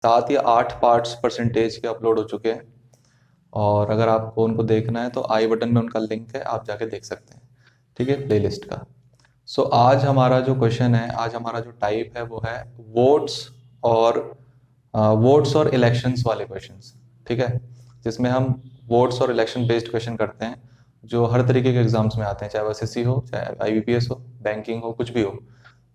7 या 8 parts percentage के upload हो चुके हैं। और अगर आपको उनको देखना है तो आई बटन में उनका लिंक है, आप जाके देख सकते हैं। ठीक है, प्लेलिस्ट का। सो आज हमारा जो क्वेश्चन है, आज हमारा जो टाइप है वो है वोट्स और वोट्स और इलेक्शंस वाले क्वेश्चंस। ठीक है, जिसमें हम वोट्स और इलेक्शन बेस्ड क्वेश्चन करते हैं जो हर तरीके के एग्जाम्स में आते हैं, चाहे वो एसएससी हो, चाहे आईबीपीएस हो, बैंकिंग हो, कुछ भी हो।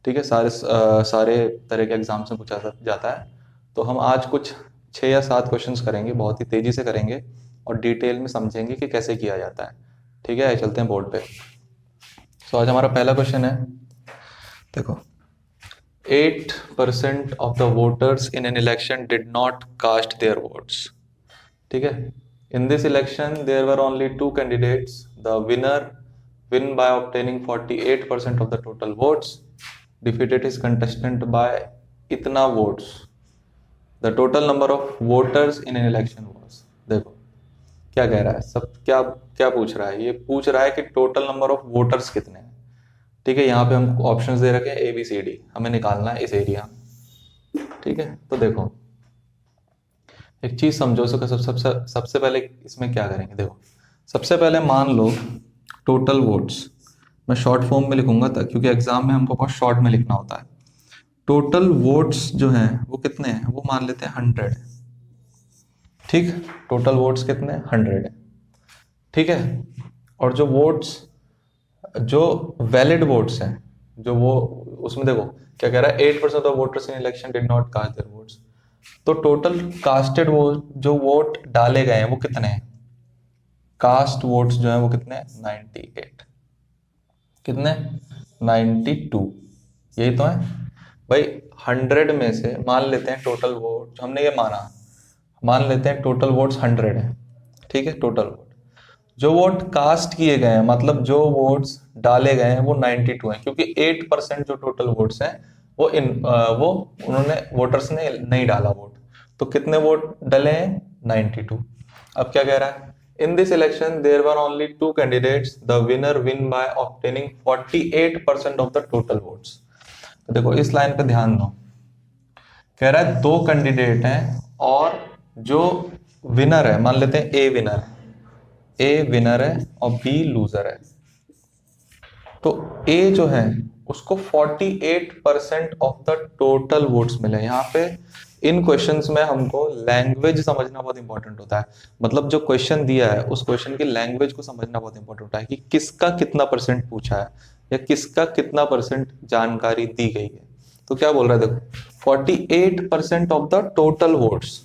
ठीक है, सारे तरह के एग्जाम्स में पूछा जाता है। तो हम आज कुछ 6 या 7 क्वेश्चंस करेंगे, बहुत ही तेजी से करेंगे और डिटेल में समझेंगे कि कैसे किया जाता है। ठीक है, चलते हैं बोर्ड पे। सो आज हमारा पहला क्वेश्चन है, देखो, 8% of the voters in an election did not cast their votes. ठीक है, in this election there were only two candidates. The winner win by obtaining 48% of the total votes, defeated his contestant by इतना votes. The total number of voters in an election was, देखो क्या कह रहा है, सब क्या क्या पूछ रहा है, ये पूछ रहा है कि टोटल नंबर ऑफ वोटर्स कितने हैं। ठीक है, यहाँ पे हम ऑप्शंस दे रखे हैं ए बी सी डी, हमें निकालना है इस एरिया। ठीक है, तो देखो एक चीज समझो, सबसे पहले इसमें क्या करेंगे, देखो सबसे पहले मान लो टोटल वोट्स, मैं शॉर्ट फॉर्म में लिखूंगा था क्योंकि एग्जाम में हमको बहुत शॉर्ट में लिखना होता है। टोटल वोट्स जो हैं वो कितने हैं, वो मान लेते हैं 100। ठीक, टोटल वोट्स कितने, 100 है। ठीक है, और जो वोट्स, जो वैलिड वोट्स हैं, जो वो, उसमें देखो क्या कह रहा है, 8% of voters in election did not cast their votes. तो टोटल कास्टेड वोट, जो वोट डाले गए हैं वो कितने हैं, कास्ट वोट्स जो है वो कितने हैं, 98। कितने, 92। यही तो है भाई। 100 में से मान लेते हैं टोटल वोट, हमने ये माना, मान लेते हैं टोटल वोट्स 100 है। ठीक है, टोटल वोट, जो वोट कास्ट किए गए हैं, मतलब जो वोट्स डाले गए हैं वो 92 हैं, क्योंकि 8% जो टोटल वोट्स हैं वो वो उन्होंने, वोटर्स ने नहीं डाला वोट। तो कितने वोट डले हैं, 92। अब क्या कह रहा है, in this election there were only two candidates, the winner win by obtaining 48% of the total votes. तो देखो इस लाइन पे ध्यान दो, कह रहा है दो कैंडिडेट हैं और जो विनर है, मान लेते हैं ए विनर है, ए विनर है और बी लूजर है। तो ए जो है उसको 48% ऑफ द टोटल वोट्स मिले। यहाँ पे इन क्वेश्चंस में हमको लैंग्वेज समझना बहुत इंपॉर्टेंट होता है, मतलब जो क्वेश्चन दिया है उस क्वेश्चन की लैंग्वेज को समझना बहुत इंपॉर्टेंट होता है कि किसका कितना परसेंट पूछा है या किसका कितना परसेंट जानकारी दी गई है। तो क्या बोल रहा है, देखो 48% ऑफ द टोटल वोट्स,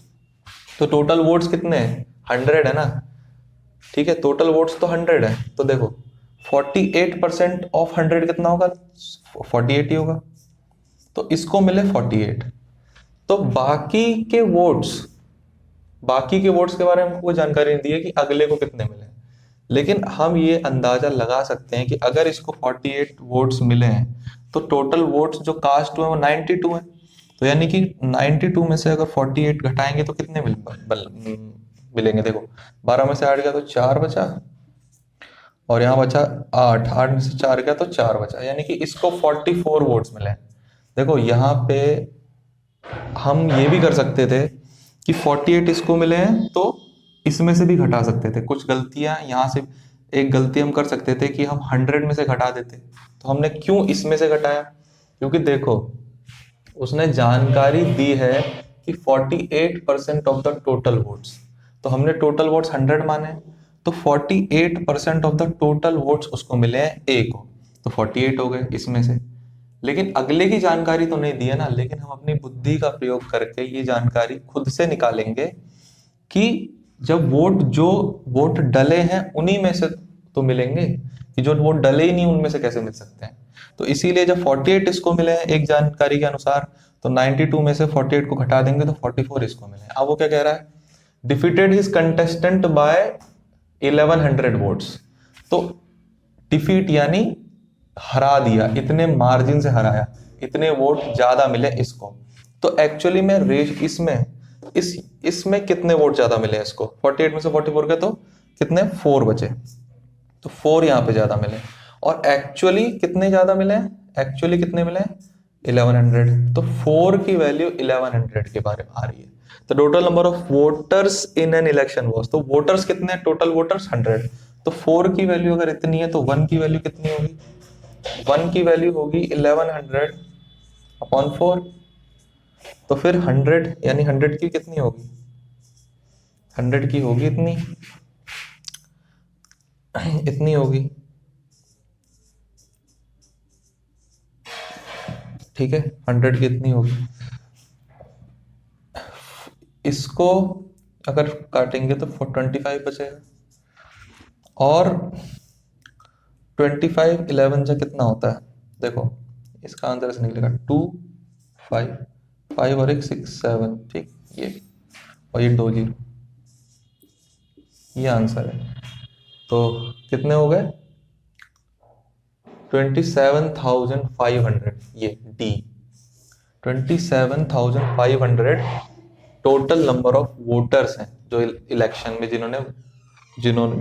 तो टोटल वोट्स कितने हैं, 100 है ना। ठीक है, टोटल वोट्स तो 100 है, तो देखो 48% ऑफ 100 कितना होगा, 48 ही होगा। तो इसको मिले 48। तो बाकी के वोट्स, बाकी के वोट्स के बारे में कोई जानकारी नहीं दी है कि अगले को कितने मिले, लेकिन हम ये अंदाजा लगा सकते हैं कि अगर इसको 48 वोट्स मिले हैं तो टोटल वोट्स जो कास्ट हुए वो 92 है। तो यानी कि 92 में से अगर 48 घटाएंगे तो कितने मिलेंगे, देखो 12 में से 8 गया तो 4 बचा, और यहाँ बचा 8, 8 में से 4 गया तो 4 बचा, यानी कि इसको 44 वोट्स मिले। देखो यहाँ पे हम ये भी कर सकते थे कि 48 इसको मिले हैं तो इसमें से भी घटा सकते थे, कुछ गलतियां यहाँ से, एक गलती हम कर सकते थे कि हम 100 में से घटा देते। तो हमने क्यों इसमें से घटाया, क्योंकि देखो उसने जानकारी दी है कि 48% ऑफ द टोटल वोट्स, तो हमने टोटल वोट्स 100 माने, तो 48% ऑफ द टोटल वोट्स उसको मिले हैं ए को, तो 48 हो गए इसमें से। लेकिन अगले की जानकारी तो नहीं दी है ना, लेकिन हम अपनी बुद्धि का प्रयोग करके ये जानकारी खुद से निकालेंगे कि जब वोट, जो वोट डले हैं उन्हीं में से तो मिलेंगे, कि जो वोट डले ही नहीं उनमें से कैसे मिल सकते हैं। तो इसीलिए जब 48 इसको मिले हैं एक जानकारी के अनुसार, तो 92 में से 48 को घटा देंगे तो 44 इसको मिले। अब वो क्या कह रहा है, defeated his contestant by 1100 votes. तो डिफीट यानी हरा दिया, इतने मार्जिन से हराया, इतने वोट ज्यादा मिले इसको। तो एक्चुअली में रेश इसमें इसमें कितने वोट ज्यादा मिले इसको, 48 में से 44 गए तो कितने, 4 बचे, तो 4 यहाँ पे ज्यादा मिले। और एक्चुअली कितने ज्यादा मिले, एक्चुअली कितने मिले, 1100, तो 4 की वैल्यू 1100 के बारे में आ रही है। तो total number of voters in an election was, तो वोटर्स कितने हैं, टोटल वोटर्स 100, तो 4 की वैल्यू अगर इतनी है तो 1 की वैल्यू कितनी होगी, 1 की वैल्यू होगी 1100 अपॉन 4, तो फिर 100 यानी 100 की कितनी होगी, 100 की होगी इतनी इतनी होगी, ठीक है, 100 की इतनी होगी। इसको अगर काटेंगे तो 25 बचेगा, और 25 11 से कितना होता है, देखो इसका आंसर ऐसे निकलेगा 2 5 5 और 1 6 7, ठीक, ये और ये 2 0, ये आंसर है। तो कितने हो गए, 27,500, ये D 27,500 total number of voters हैं जो इलेक्शन में जिन्होंने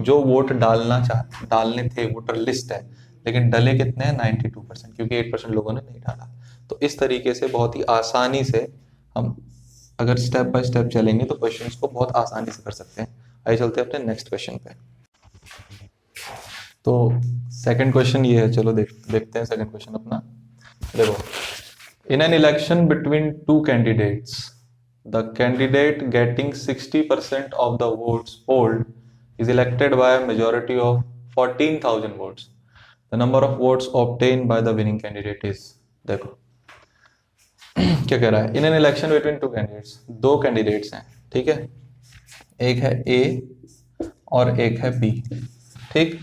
जो वोट डालने थे, वोटर लिस्ट है, लेकिन डले कितने हैं 92%, क्योंकि 8% लोगों ने नहीं डाला। तो इस तरीके से बहुत ही आसानी से हम अगर स्टेप बाय स्टेप चलेंगे तो क्वेश्चंस को बहुत आसानी से कर सकते हैं। आइए चलते हैं अपने नेक्स्ट क्वेश्चन पे। तो सेकंड क्वेश्चन ये है, चलो देखते हैं सेकंड क्वेश्चन अपना। देखो, in an election between two candidates, the candidate getting 60% of the votes polled is elected by a majority of 14,000 votes. The number of votes obtained by the winning candidate is, देखो क्या कह रहा है, in an election between two candidates, दो candidates हैं, ठीक है, एक है ए और एक है बी, ठीक।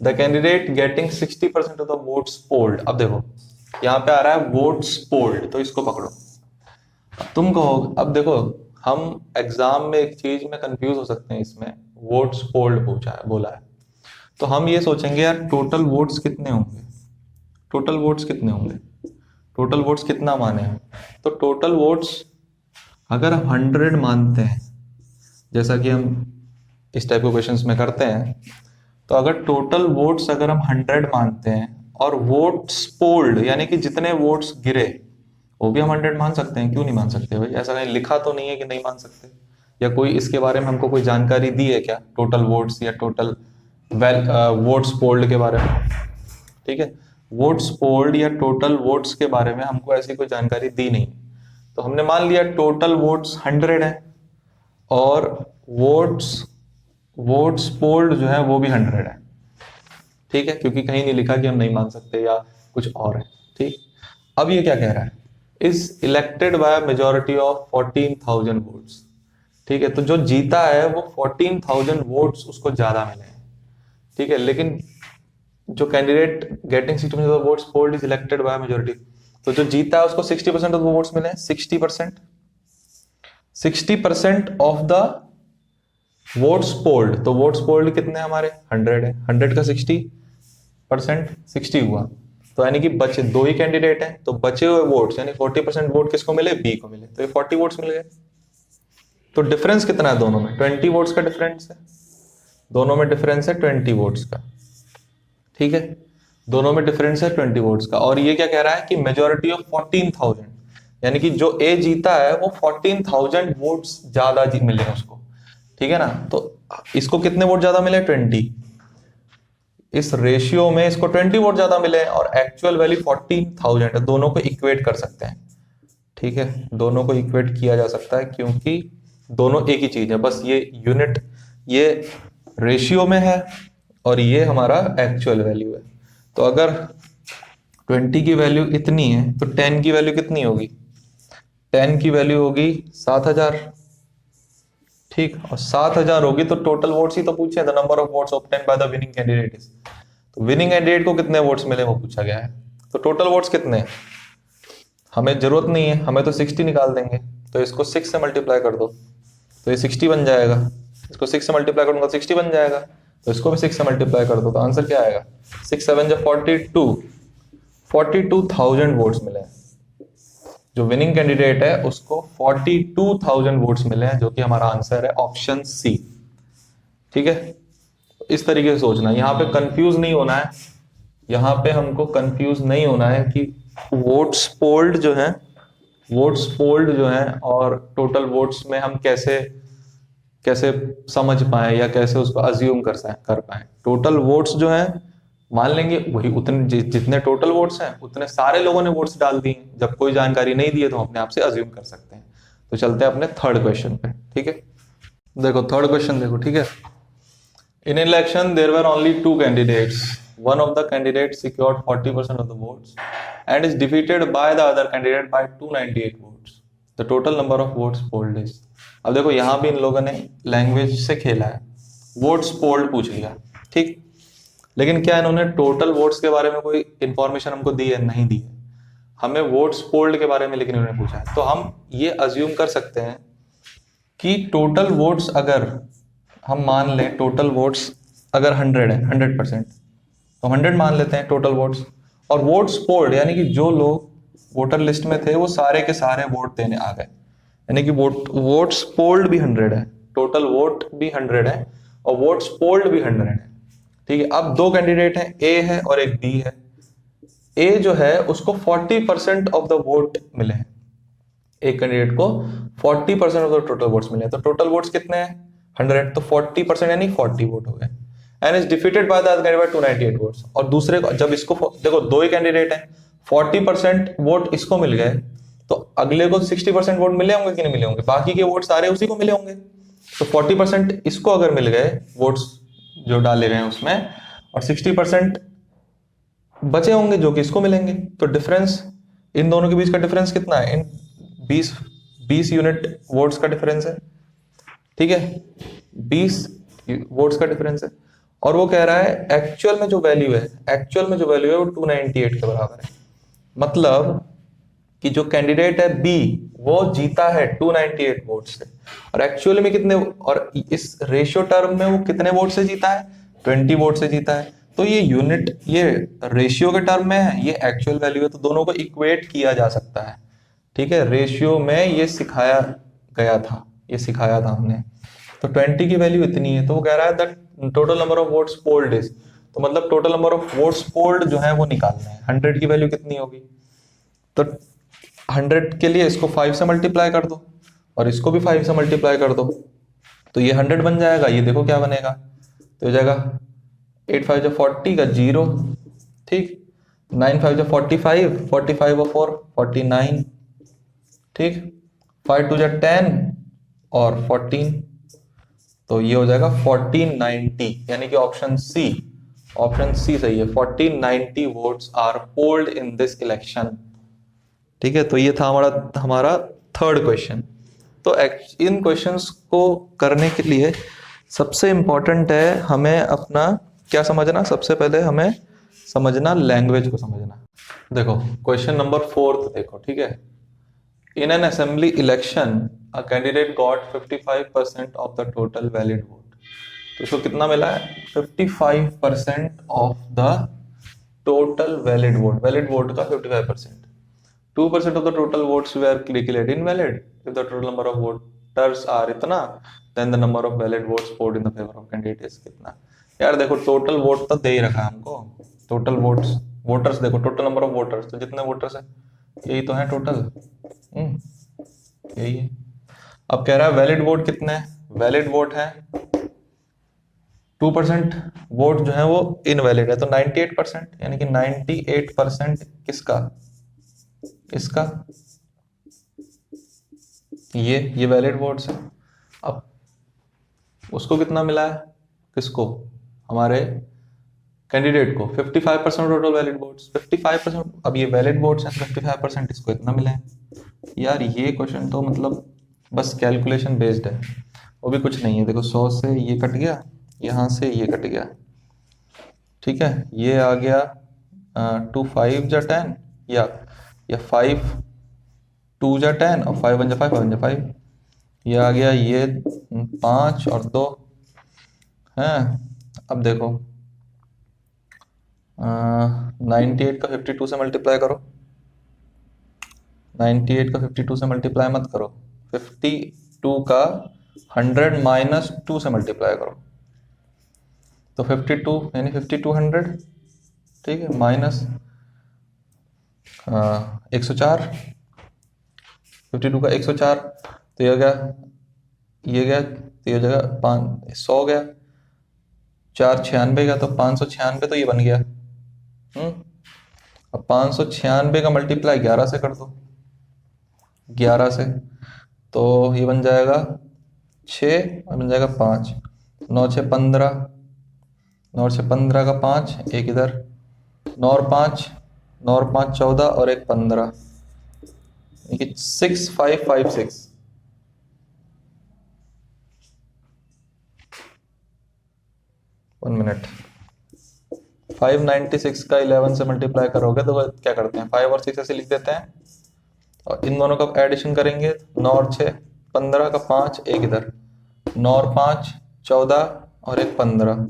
The candidate getting 60% of the votes polled, अब देखो यहाँ पे आ रहा है वोट्स पोल्ड, तो इसको पकड़ो। तुम कहो, अब देखो हम एग्जाम में एक चीज में कंफ्यूज हो सकते हैं, इसमें वोट्स पोल्ड बोला है, तो हम ये सोचेंगे यार टोटल वोट्स कितने होंगे, टोटल वोट्स कितने होंगे, टोटल वोट्स कितना माने हैं, तो टोटल वोट्स अगर हम 100 मानते हैं, जैसा कि हम इस टाइप के क्वेश्चंस में करते हैं, तो अगर टोटल वोट्स अगर हम 100 मानते हैं और वोट्स पोल्ड यानी कि जितने वोट्स गिरे वो भी हम 100 मान सकते हैं, क्यों नहीं मान सकते भाई, ऐसा कहीं लिखा तो नहीं है कि नहीं मान सकते, या कोई इसके बारे में हमको कोई जानकारी दी है क्या, टोटल वोट्स या टोटल वोट्स पोल्ड के बारे में, ठीक है, वोट्स पोल्ड या टोटल वोट्स के बारे में हमको ऐसी कोई जानकारी दी नहीं, तो हमने मान लिया टोटल वोट्स 100 है और वोट्स पोल्ड जो है वो भी 100 है, ठीक है, क्योंकि कहीं नहीं लिखा कि हम नहीं मान सकते या कुछ और है, ठीक। अब ये क्या कह रहा है, is elected by majority of 14,000 votes, ठीक है, तो जो जीता है वो 14,000 वोट्स उसको ज्यादा मिले हैं, ठीक है, लेकिन जो candidate getting 60% of votes polled is elected by majority, तो जो जीता है उसको 60% ऑफ वोट्स मिले हैं, 60% ऑफ द वोट्स पोल्ड, तो वोट्स पोल्ड कितने हमारे 100 है, 100 का 60% 60 हुआ, तो यानी कि बचे दो ही कैंडिडेट हैं, तो बचे हुए वोट्स यानी 40% वोट किसको मिले, बी को मिले, तो ये 40 वोट्स मिल गए। तो डिफरेंस कितना है दोनों में, 20 वोट्स का डिफरेंस है, दोनों में डिफरेंस है 20 वोट्स का, ठीक है, दोनों में डिफरेंस है 20 वोट्स का। और ये क्या कह रहा है कि मेजोरिटी ऑफ 14,000 यानी कि जो ए जीता है वो 14,000 वोट्स ज्यादा मिले उसको, ठीक है ना, तो इसको कितने वोट ज्यादा मिले, 20, इस रेशियो में इसको 20 वोट ज्यादा मिले और एक्चुअल वैल्यू 14,000 है, दोनों को इक्वेट कर सकते हैं, ठीक है, दोनों को इक्वेट किया जा सकता है क्योंकि दोनों एक ही चीज है, बस ये यूनिट ये रेशियो में है और ये हमारा एक्चुअल वैल्यू है। तो अगर 20 की वैल्यू इतनी है तो 10 की वैल्यू कितनी होगी, 10 की वैल्यू होगी 7,000, ठीक, और 7,000 होगी तो टोटल वोट्स ही तो पूछे, the number of votes obtain by the winning candidate is, तो विनिंग कैंडिडेट को कितने वोट्स मिले वो पूछा गया है, तो टोटल वोट्स कितने, हमें जरूरत नहीं है, हमें तो 60 निकाल देंगे, तो इसको 6 से मल्टीप्लाई कर दो तो ये 60 बन जाएगा, इसको 6 से मल्टीप्लाई करूंगा 60 बन जाएगा, तो इसको भी 6 से मल्टीप्लाई कर दो, तो आंसर क्या आएगा, 6 7 जो 42,000 वोट्स मिले हैं, जो विनिंग कैंडिडेट है उसको 42,000 वोट्स मिले हैं, जो कि हमारा आंसर है ऑप्शन सी, ठीक है। इस तरीके से सोचना, यहाँ पे कंफ्यूज नहीं होना है, यहाँ पे हमको कंफ्यूज नहीं होना है कि वोट्स पोल्ड जो है, वोट्स पोल्ड जो है और टोटल वोट्स में हम कैसे कैसे समझ पाए या कैसे उसको अज्यूम कर पाए। टोटल वोट्स जो है मान लेंगे वही उतने जितने टोटल वोट्स हैं उतने सारे लोगों ने वोट्स डाल दिए। जब कोई जानकारी नहीं दी है तो हम अपने आप से अज्यूम कर सकते हैं। तो चलते हैं अपने थर्ड क्वेश्चन पे। ठीक है, देखो थर्ड क्वेश्चन देखो। ठीक है, in election there were only two candidates, one of the candidate secured 40% of the votes and is defeated by the other candidate by 298 votes. The total number of votes polled is. अब देखो यहां भी इन लोगों ने language से खेला है, votes polled पूछ लिया। ठीक, लेकिन क्या इन्होंने टोटल वोट्स के बारे में कोई इंफॉर्मेशन हमको दी है? नहीं दी है। हमें वोट्स पोल्ड के बारे में लेकिन इन्होंने पूछा है। तो हम ये अज्यूम कर सकते हैं कि टोटल वोट्स अगर हम मान लें, टोटल वोट्स अगर 100 है, 100%, तो 100 मान लेते हैं टोटल वोट्स। और वोट्स पोल्ड यानी कि जो लोग वोटर लिस्ट में थे वो सारे के सारे वोट देने आ गए, यानी कि वोट्स पोल्ड भी 100 है, टोटल वोट भी 100 है और वोट्स पोल्ड भी 100 है। ठीक है, अब दो कैंडिडेट हैं, ए है और एक बी है। ए जो है उसको 40% ऑफ द वोट मिले हैं, एक कैंडिडेट को 40% ऑफ द टोटल वोट्स मिले हैं। तो टोटल वोट्स कितने हैं? 100, तो 40% यानी 40 वोट हो गए। And is defeated by the other candidate 298 votes. और दूसरे को जब इसको देखो दो ही कैंडिडेट हैं, 40% वोट इसको मिल गए तो अगले को 60% वोट मिले होंगे कि नहीं मिले होंगे? बाकी के वोट सारे उसी को मिले होंगे। तो 40% इसको अगर मिल गए वोट्स जो डाले गए उसमें, और 60% बचे होंगे जो कि इसको मिलेंगे। तो डिफरेंस इन दोनों के बीच का डिफरेंस कितना है? इन 20 यूनिट वोट्स का डिफरेंस है। ठीक है, 20 वोट्स का डिफरेंस है। और वो कह रहा है एक्चुअल में जो वैल्यू है, वो 298 के बराबर है। मतलब कि जो कैंडिडेट है बी वो जीता है 298 वोट से, और एक्चुअली में कितने, और इस रेशियो टर्म में वो कितने वोट से जीता है? 20 वोट से जीता है। तो ये यूनिट, ये रेशियो के टर्म में है, ये एक्चुअल वैल्यू है, तो दोनों को इक्वेट किया जा सकता है। ठीक है, रेशियो में ये सिखाया गया था, ये सिखाया था हमने। तो 20 की वैल्यू इतनी है, तो वो कह रहा है that total number of votes polled is, तो मतलब total number of votes polled जो है वो निकालना है। 100 की वैल्यू कितनी होगी? तो 100 के लिए इसको 5 से मल्टीप्लाई कर दो और इसको भी 5 से मल्टीप्लाई कर दो, तो ये 100 बन जाएगा। ये देखो क्या बनेगा, तो हो जाएगा 8 5 जो 40 का 0, ठीक, 9 5 जो 45, 45 और 4 49, ठीक, 5 2 जो 10 और 14, तो ये हो जाएगा 1490, यानी कि ऑप्शन सी सही है। 1490 votes are polled in this election. ठीक है, तो ये था हमारा थर्ड क्वेश्चन। तो इन क्वेश्चंस को करने के लिए सबसे इंपॉर्टेंट है हमें अपना क्या समझना? सबसे पहले हमें समझना लैंग्वेज को समझना। देखो क्वेश्चन नंबर 4 देखो। ठीक है, in an assembly election a candidate got 55% of the total valid vote. तो इसको कितना मिला है? 55% of the total valid vote, valid vote का 55%। 2% of the total votes were declared invalid. If the total number of voters are इतना, then the number of valid votes poured in the favor of candidate is कितना? यार देखो total vote तो दे ही रखा है हमको, total voters देखो, total number of voters, तो जितने वोटर्स है यही तो है टोटल, यही है। अब कह रहा है वैलिड वोट कितने हैं? वैलिड वोट है 2%, वोट जो है वो इनवैलिड है, तो 98%, यानी कि 98% किसका? इसका, ये वैलिड वोट्स है। अब उसको कितना मिला है? किसको? हमारे कैंडिडेट को 55% टोटल वैलिड वोट्स, 55%। अब ये वैलिड वोट्स हैं, 55%, इसको इतना मिला है। यार ये क्वेश्चन तो मतलब बस कैलकुलेशन बेस्ड है, वो भी कुछ नहीं है। देखो 100 से ये कट गया, यहाँ से ये कट गया, ठीक है, ये आ गया 2 5 जा 10, या 5 2 जा 10 और 5 1 जा 5 5 1 जा 5, ये आ गया, ये 5 और 2 है। अब देखो 98 का 52 से मल्टीप्लाई करो, 98 का 52 से मल्टीप्लाई मत करो, 52 का 100 माइनस 2 से मल्टीप्लाई करो, तो 52 यानी 5200, ठीक है, माइनस 104, 52 का 104, तो ये गया, ये गया, तो ये हो जाएगा 100 गया, 496 गया, तो 596, तो ये बन गया। अब 596 का मल्टीप्लाई 11 से कर दो, 11 से, तो ये बन जाएगा 6 और बन जाएगा 5, 9 6 15, 9 6 15 का 5, एक इधर, 9 और 5, 9 और 5 14 और एक 15, 6556। वन मिनट, 596 का 11 से मल्टीप्लाई करोगे तो क्या करते हैं, 5 और 6 ऐसे लिख देते हैं, और इन दोनों का एडिशन करेंगे, 9 और 6 15 का 5, एक इधर, 9 और 5 14 और एक 15।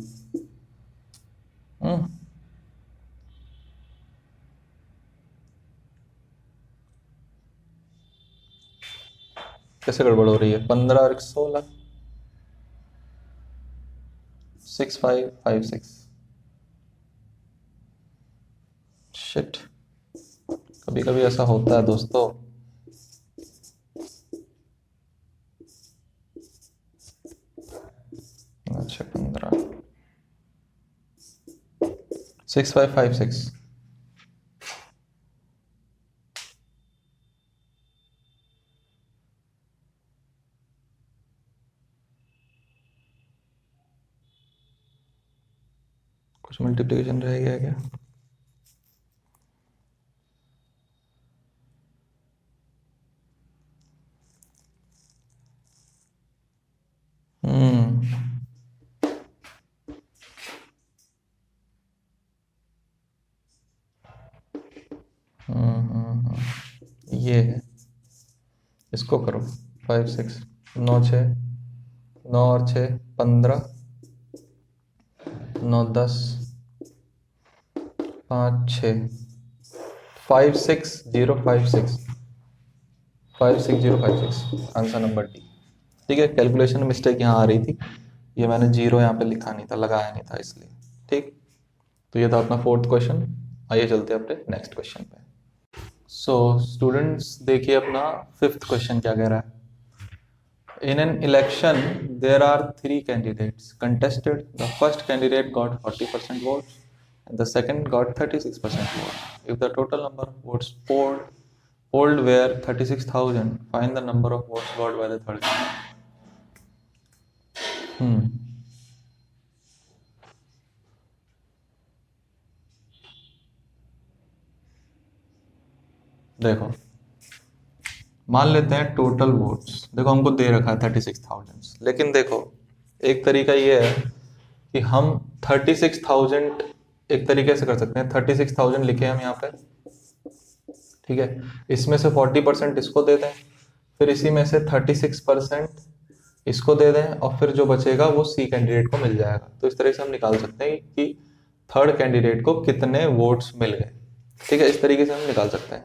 कैसे गड़बड़ हो रही है, 15 और 16, 6556। शिट, कभी कभी ऐसा होता है दोस्तों। अच्छा 15, 6556। कुछ मल्टीप्लिकेशन रह गया क्या? ये है, इसको करो, 5 6 9 6, 9 और 6 15, 9 10 5 6, 56056, 56056 आंसर नंबर डी। ठीक है, कैलकुलेशन मिस्टेक यहाँ आ रही थी, ये मैंने जीरो यहाँ पे लिखा नहीं था, लगाया नहीं था इसलिए। ठीक, तो ये था अपना फोर्थ क्वेश्चन। आइए चलते हैं अपने नेक्स्ट क्वेश्चन पे। सो स्टूडेंट्स देखिए अपना फिफ्थ क्वेश्चन क्या कह रहा है। In an election, there are three candidates contested. The first candidate got 40% votes, and the second got 36% votes. If the total number of votes polled were 36,000, find the number of votes got by the third candidate. देखो, मान लेते हैं total votes, देखो हमको दे रखा है 36,000, लेकिन देखो एक तरीका ये है कि हम 36,000 एक तरीके से कर सकते हैं, 36,000 लिखे हम यहाँ पे, ठीक है, इसमें से 40% इसको दे दें, फिर इसी में से 36% इसको दे दें, और फिर जो बचेगा वो सी कैंडिडेट को मिल जाएगा। तो इस तरह से हम निकाल सकते हैं कि थर्ड कैंडिडेट को कितने वोट्स मिल गए। ठीक है, इस तरीके से हम निकाल सकते हैं,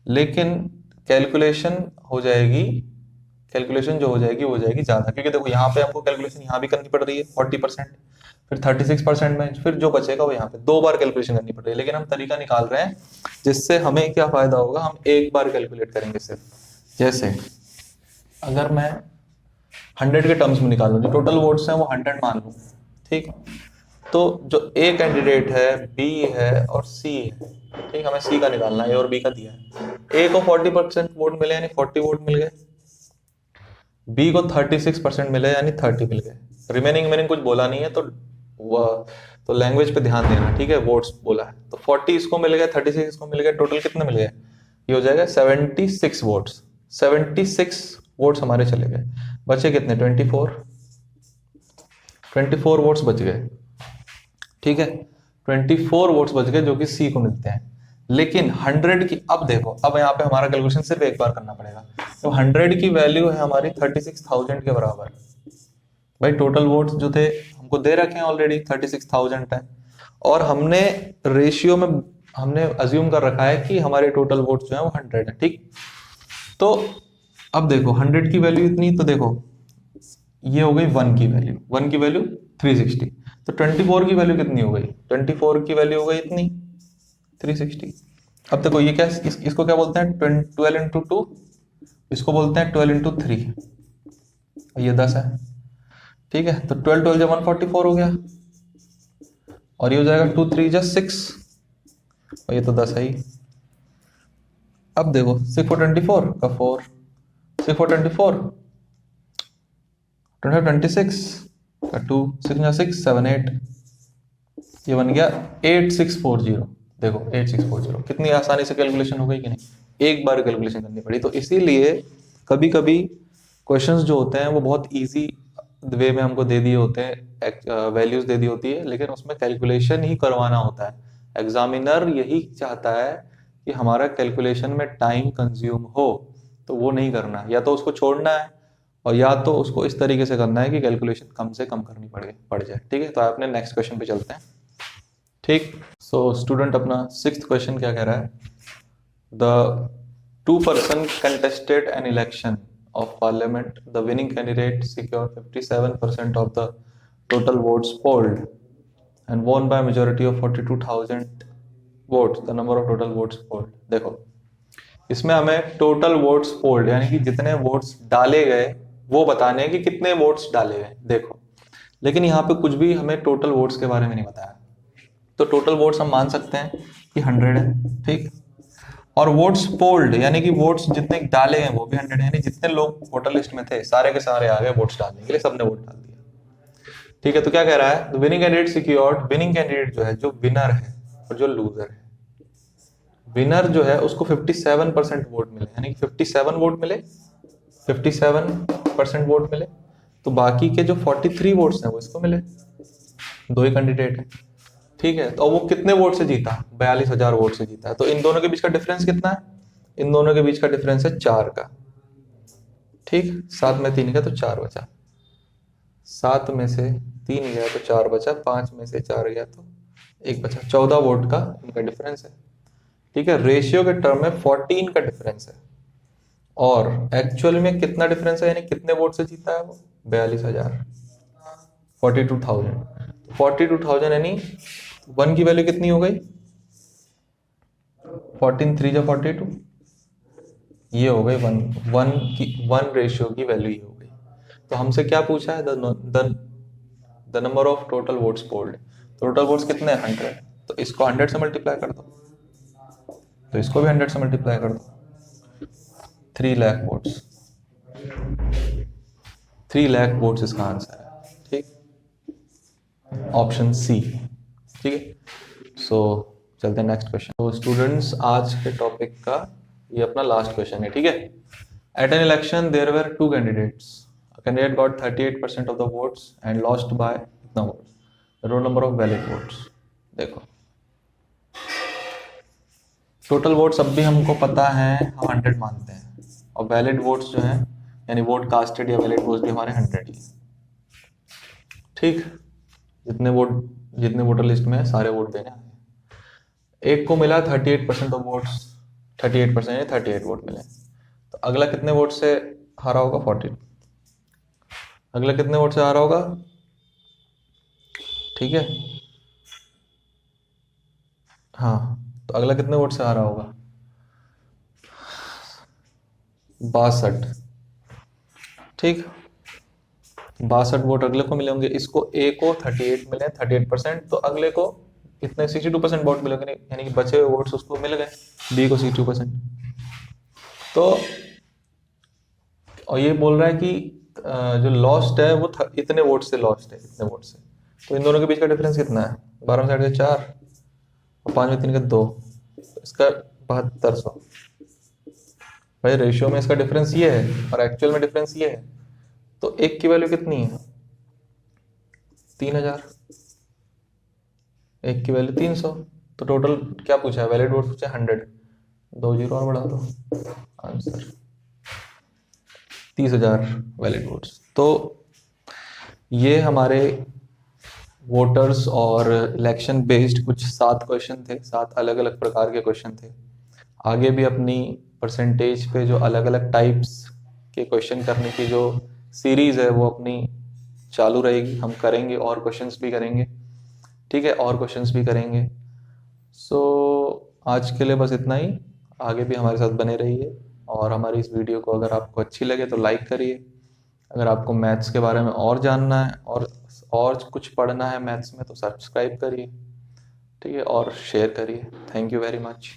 लेकिन कैलकुलेशन हो जाएगी, कैलकुलेशन जो हो जाएगी वो हो जाएगी ज्यादा, क्योंकि देखो यहाँ पे हमको कैलकुलेशन यहाँ भी करनी पड़ रही है 40%, फिर 36% में फिर जो बचेगा वो यहाँ पे दो बार कैलकुलेशन करनी पड़ रही है। लेकिन हम तरीका निकाल रहे हैं जिससे हमें क्या फायदा होगा, हम एक बार कैलकुलेट करेंगे सिर्फ। जैसे अगर मैं 100 के टर्म्स में निकालूं, जो टोटल वोट्स हैं वो 100 मान लूं, ठीक, तो जो ए कैंडिडेट है, बी है और सी है, ठीक, हमें सी का निकालना है, ए और बी का दिया है। ए को 40% वोट मिले यानी 40 वोट मिल गए, बी को 36% मिले यानी 30 मिल गए। रिमेनिंग मैंने कुछ बोला नहीं है, तो लैंग्वेज पे ध्यान देना, ठीक है, वोट्स बोला है, तो 40 इसको मिल गए, 36 इसको मिल गए, टोटल कितने मिल गए, ये हो जाएगा 76 वोट्स। 76 वोट्स हमारे चले गए, बचे कितने, 24 वोट्स बच गए, ठीक है, 24 वोट्स बच गए जो कि सी को मिलते हैं। लेकिन 100 की, अब देखो, अब यहाँ पे हमारा कैलकुलेशन सिर्फ एक बार करना पड़ेगा। तो 100 की वैल्यू है हमारी 36,000 के बराबर। भाई टोटल वोट्स जो थे हमको दे रखे हैं ऑलरेडी 36,000 है, और हमने रेशियो में हमने अज्यूम कर रखा है कि हमारे टोटल वोट्स जो है वो 100 है, ठीक। तो अब देखो 100 की वैल्यू इतनी, तो देखो ये हो गई 1 की वैल्यू, 1 की वैल्यू 360, तो 24 की वैल्यू कितनी हो गई, 24 की वैल्यू हो गई इतनी, 360। अब देखो ये क्या इसको क्या बोलते हैं 12 इंटू 2, इसको बोलते हैं 12 इंटू 3, ये 10 है। ठीक है, तो 12 12 जब 144 हो गया, और ये हो जाएगा 2 3 जा 6, और ये तो 10 है ही। अब देखो 6 4 24 का 4, 6 4 24, 26 का 2, 6 6 7 8, ये बन गया 8640। देखो 8640 कितनी आसानी से कैलकुलेशन हो गई कि नहीं, एक बार कैलकुलेशन करनी पड़ी। तो इसीलिए कभी कभी क्वेश्चंस जो होते हैं वो बहुत इजी वे में हमको दे दिए होते हैं, वैल्यूज दे दी होती है, लेकिन उसमें कैलकुलेशन ही करवाना होता है। एग्जामिनर यही चाहता है कि हमारा कैलकुलेशन में टाइम कंज्यूम हो, तो वो नहीं करना, या तो उसको छोड़ना है और या तो उसको इस तरीके से करना है कि कैलकुलेशन कम से कम करनी पड़ जाए। ठीक है, तो अपने नेक्स्ट क्वेश्चन पे चलते हैं। ठीक, सो स्टूडेंट अपना 6th क्वेश्चन क्या कह रहा है, the 2 person contested an election of parliament, the winning candidate secured 57% of the total votes polled and won by a majority of 42,000 votes, the number of total votes polled। देखो इसमें हमें total votes polled यानी कि जितने votes डाले गए वो बताने हैं कि कितने वोट्स डाले गए। देखो लेकिन यहाँ पे कुछ भी हमें टोटल वोट्स के बारे में नहीं बताया, तो टोटल वोट्स हम मान सकते हैं कि 100 है। ठीक, और वोट्स पोल्ड यानी कि वोट्स जितने डाले हैं वो भी 100 है, यानी जितने लोग वोटर लिस्ट में थे सारे के सारे आ गए वोट्स डालने के लिए, सबने वोट डाल दिया। ठीक है, तो क्या कह रहा है, winning candidate secured, winning candidate जो है, जो विनर है और जो लूजर है, विनर जो है उसको 57% वोट मिले, यानी कि 57 वोट मिले, 57% वोट मिले, तो बाकी के जो 43 वोट्स हैं वो इसको मिले, दो ही कैंडिडेट है। ठीक है, तो वो कितने वोट से जीता, 42,000 वोट से जीता है। तो इन दोनों के बीच का डिफरेंस कितना है, इन दोनों के बीच का डिफरेंस है 4 का। ठीक, 7 में 3 गया तो 4 बचा, 7 में से 3 गया तो 4 बचा, 5 में से 4 गया तो 1 बचा, 14 वोट का इनका डिफरेंस है। ठीक है, रेशियो के टर्म में 14 का डिफरेंस है, और एक्चुअल में कितना डिफरेंस है, यानी कितने वोट से जीता है वो, 42,000, 42,000, 42,000 यानी 1 की वैल्यू कितनी हो गई, 14 3 जा 42, ये हो गई 1 रेशियो की वैल्यू ये हो गई। तो हमसे क्या पूछा है, the number of total votes polled, total votes कितने हैं 100, तो इसको 100 से मल्टीप्लाई कर दो, तो इसको भी 100 से मल्टीप्लाई कर दो, 3 लाख वोट्स, 3 लाख वोट्स इसका आंसर है। ठीक, ऑप्शन सी। ठीक है, सो चलते हैं नेक्स्ट क्वेश्चन। तो स्टूडेंट्स आज के टॉपिक का ये अपना लास्ट क्वेश्चन है। ठीक है, at an election there were 2 candidates, candidate got 38% of the votes and lost by इतना votes, the roll number of valid votes. देखो टोटल वोट्स अब भी हमको पता है, हम 100 मानते हैं, और वैलिड वोट्स जो हैं यानी वोट कास्टेड या वैलिड वोट्स भी हमारे 100 ही। ठीक, जितने वोटर लिस्ट में है सारे वोट देने आए। एक को मिला 38% ऑफ वोट्स, 38% यानी 38 वोट मिले, तो अगला कितने वोट से हारा होगा, 40, अगला कितने वोट से हारा होगा। ठीक है, हाँ, तो अगला कितने वोट से हारा होगा, 62। ठीक, 62 वोट अगले को मिले होंगे, इसको ए को 38 मिले, 38%, तो अगले को कितने 62% वोट मिले होंगे, यानी कि बचे हुए वोट्स उसको मिल गए, बी को 62%। तो और ये बोल रहा है कि जो लॉस्ट है वो इतने वोट से लॉस्ट है, इतने वोट से, तो इन दोनों के बीच का डिफरेंस कितना है, 12 में 8 4 और 5 में 3 का 2, तो इसका 7200। भाई रेशियो में इसका डिफरेंस ये है और एक्चुअल में डिफरेंस ये है, तो एक की वैल्यू कितनी है, 3000, एक की वैल्यू 300, तो टोटल क्या पूछा है, वैलिड वोट पूछा है 100, 2 जीरो और बढ़ा दो, आंसर 30,000 वैलिड वोट्स। तो ये हमारे वोटर्स और इलेक्शन बेस्ड कुछ 7 क्वेश्चन थे, 7 अलग अलग प्रकार के क्वेश्चन थे। आगे भी अपनी परसेंटेज पे जो अलग अलग टाइप्स के क्वेश्चन करने की जो सीरीज है वो अपनी चालू रहेगी, हम करेंगे और क्वेश्चंस भी करेंगे। ठीक है, और क्वेश्चंस भी करेंगे। सो आज के लिए बस इतना ही। आगे भी हमारे साथ बने रहिए, और हमारी इस वीडियो को अगर आपको अच्छी लगे तो लाइक करिए। अगर आपको मैथ्स के बारे में और जानना है और कुछ पढ़ना है मैथ्स में तो सब्सक्राइब करिए, ठीक है, और शेयर करिए। Thank you very much.